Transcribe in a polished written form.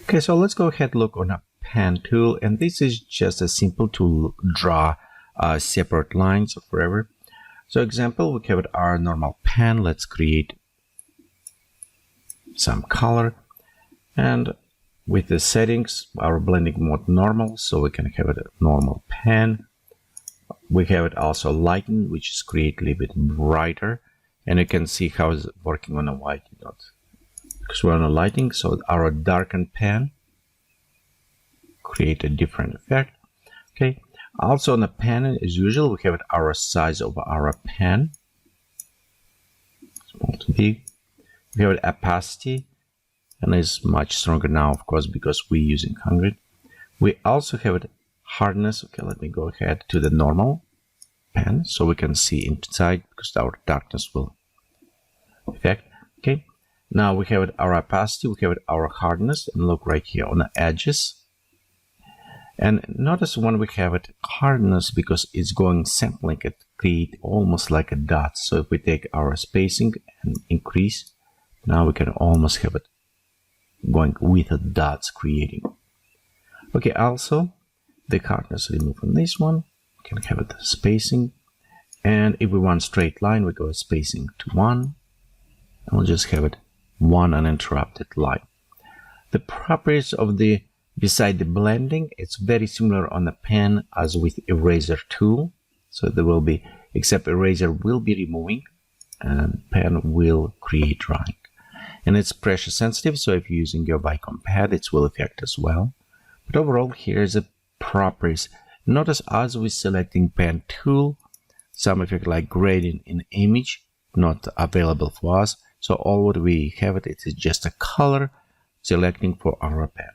Okay, so let's go ahead and look on a pen tool, and this is just a simple to draw separate lines forever. So example, we have our normal pen. Let's create some color, and with the settings, our blending mode normal, so we can have it a normal pen. We have it also lighten, which is create a little bit brighter, and you can see how it's working on a white dot because we're on a lighting. So our darkened pen create a different effect. Okay, also on the pen, as usual, we have our size of our pen, small to big. We have opacity, and it's much stronger now, of course, because we're using 100. We also have hardness. Okay, let me go ahead to the normal pen so we can see inside, because our darkness will affect. Okay, now we have our opacity, we have our hardness, and look right here on the edges. And notice when we have it hardness, because it's going sampling, it create almost like a dot. So if we take our spacing and increase, now we can almost have it going with the dots creating. Okay, also the hardness remove from this one. We can have it spacing, and if we want straight line, we go spacing to 1, and we'll just have it one uninterrupted line. The properties of the beside the blending, it's very similar on the pen as with eraser tool. So there will be, except eraser will be removing and pen will create drawing. And it's pressure sensitive, so if you're using your Bicom pad, it will affect as well. But overall, here's the properties. Notice as we're selecting pen tool, some effect like grading in image not available for us. So all what we have it is just a color selecting for our pen.